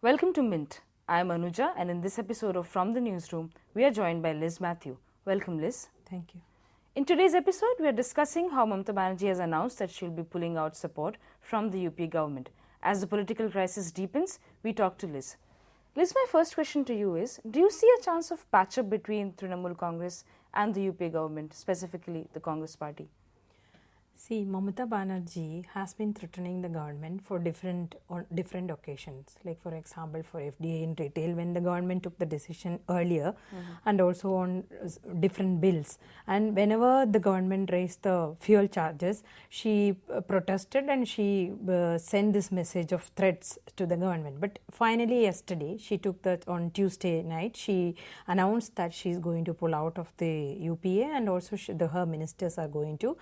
Welcome to Mint. I am Anuja, and in this episode of From the Newsroom, we are joined by Liz Mathew. Welcome, Liz. Thank you. In today's episode, we are discussing how Mamata Banerjee has announced that she'll be pulling out support from the UPA government. As the political crisis deepens, we talk to Liz. Liz, my first question to you is, do you see a chance of patch-up between Trinamool Congress and the UPA government, specifically the Congress party? See, Mamata Banerjee has been threatening the government for different occasions. Like for example, for FDI in retail, when the government took the decision earlier, and also on different bills. And whenever the government raised the fuel charges, she protested and she sent this message of threats to the government. But finally, yesterday, she took that on Tuesday night. She announced that she is going to pull out of the UPA, and also her ministers are going to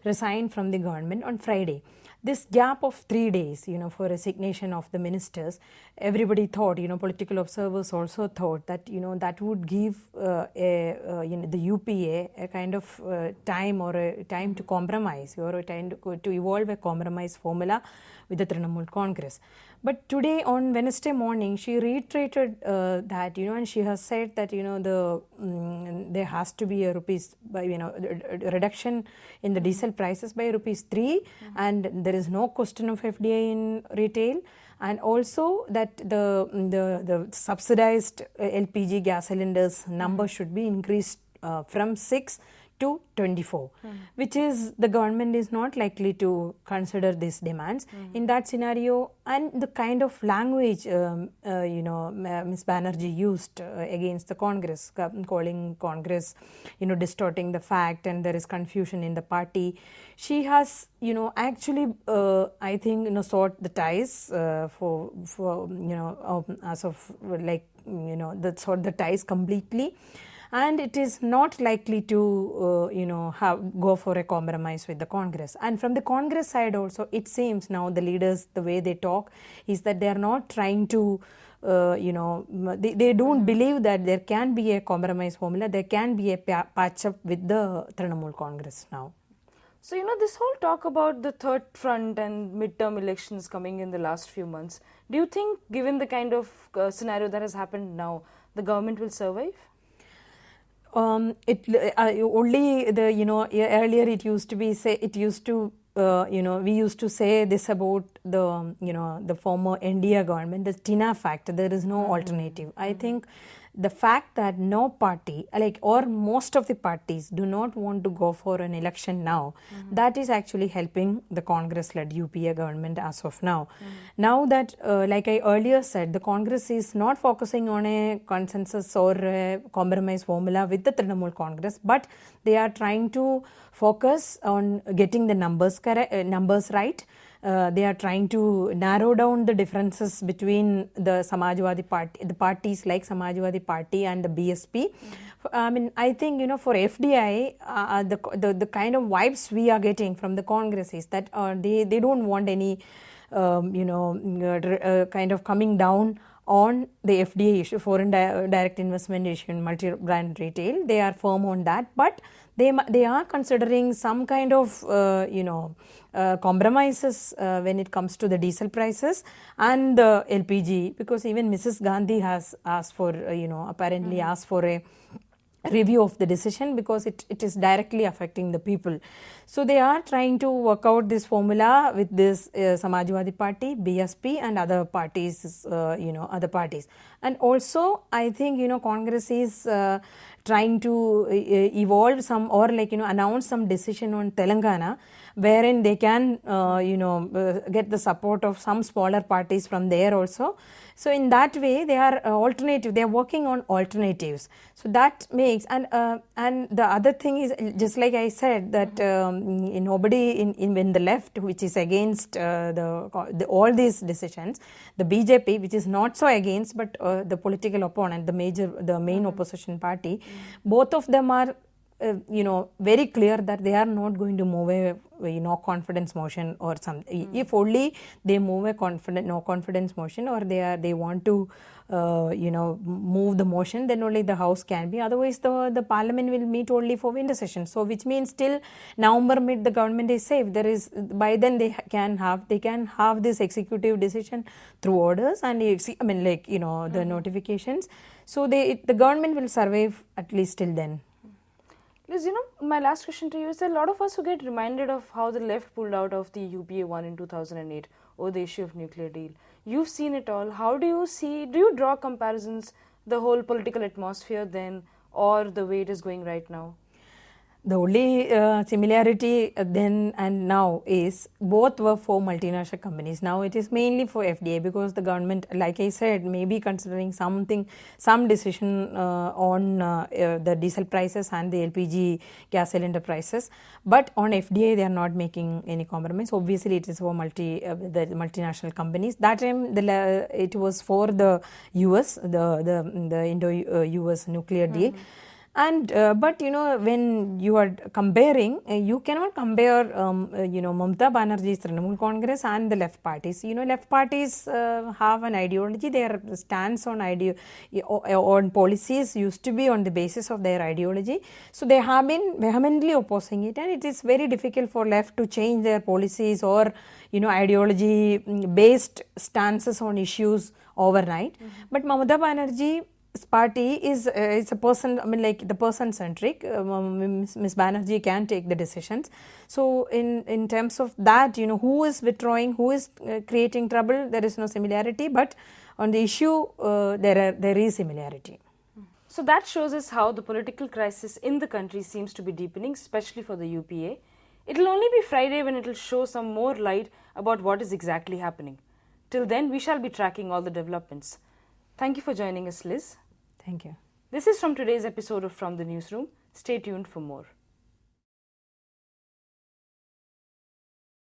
resign from the government on Friday. This gap of 3 days, for resignation of the ministers, everybody thought, political observers also thought that, that would give the UPA a kind of time or a time to compromise or a time to evolve a compromise formula with the Trinamool Congress. But today on Wednesday morning, she reiterated that, and she has said that, there has to be a reduction in the diesel prices by ₹3, and there is no question of FDI in retail, and also that the subsidized LPG gas cylinders number should be increased from 6 to 24, which is the government is not likely to consider these demands in that scenario. And the kind of language Ms. Banerjee used against the Congress, calling Congress distorting the fact, and there is confusion in the party. She has actually I think sought the ties for as of like sought the ties completely. And it is not likely to, go for a compromise with the Congress. And from the Congress side also, it seems now the leaders, the way they talk, is that they are not trying to, they don't believe that there can be a compromise formula, there can be a patch-up with the Trinamool Congress now. So, this whole talk about the third front and midterm elections coming in the last few months, do you think, given the kind of scenario that has happened now, the government will survive? Only earlier it used to be we used to say this about the former India government, the TINA fact, there is no alternative. I think the fact that no party, or most of the parties do not want to go for an election now, that is actually helping the Congress-led UPA government as of now. Now that, like I earlier said, the Congress is not focusing on a consensus or a compromise formula with the Trinamool Congress, but they are trying to focus on getting the numbers right. They are trying to narrow down the differences between the Samajwadi Party, the parties like Samajwadi Party and the BSP. I think, for FDI, the kind of vibes we are getting from the Congress is that they don't want any, kind of coming down on the FDI issue, foreign direct investment issue in multi-brand retail. They are firm on that, but they are considering some kind of compromises when it comes to the diesel prices and the LPG, because even Mrs. Gandhi has asked for apparently asked for a review of the decision because it is directly affecting the people. So they are trying to work out this formula with this Samajwadi Party, BSP, and other parties, other parties. And also, I think, Congress is trying to evolve some or announce some decision on Telangana, wherein they can, get the support of some smaller parties from there also. So in that way, they are alternative. They are working on alternatives. So that makes and the other thing is, just like I said, that nobody in the left, which is against all these decisions, the BJP, which is not so against, but the political opponent, the main opposition party, both of them are very clear that they are not going to move a no confidence motion or something. If only they move a no confidence motion, or they want to move the motion, then only the House can be. Otherwise, the Parliament will meet only for winter session. So, which means till November mid, the government is safe. By then they can have this executive decision through orders and the notifications. So, the government will survive at least till then. Liz, my last question to you is, there are a lot of us who get reminded of how the left pulled out of the UPA won in 2008 over the issue of nuclear deal. You've seen it all. How do you draw comparisons, the whole political atmosphere then, or the way it is going right now? The only similarity then and now is both were for multinational companies. Now it is mainly for FDI, because the government, like I said, may be considering some decision on the diesel prices and the LPG gas cylinder prices. But on FDI, they are not making any compromise. Obviously, it is for the multinational companies. That time, it was for the US, the Indo-US nuclear deal. And but when you are comparing, you cannot compare Mamata Banerjee's Trinamool Congress and the left parties. Left parties have an ideology. Their stance on policies used to be on the basis of their ideology. So they have been vehemently opposing it, and it is very difficult for left to change their policies or ideology based stances on issues overnight. But Mamata Banerjee party is a person, the person centric. Ms. Banerjee can take the decisions. So in terms of that, who is withdrawing, who is creating trouble, there is no similarity, but on the issue there is similarity. So that shows us how the political crisis in the country seems to be deepening, especially for the UPA. It will only be Friday when it will show some more light about what is exactly happening. Till then, we shall be tracking all the developments. Thank you for joining us, Liz. Thank you. This is from today's episode of From the Newsroom. Stay tuned for more.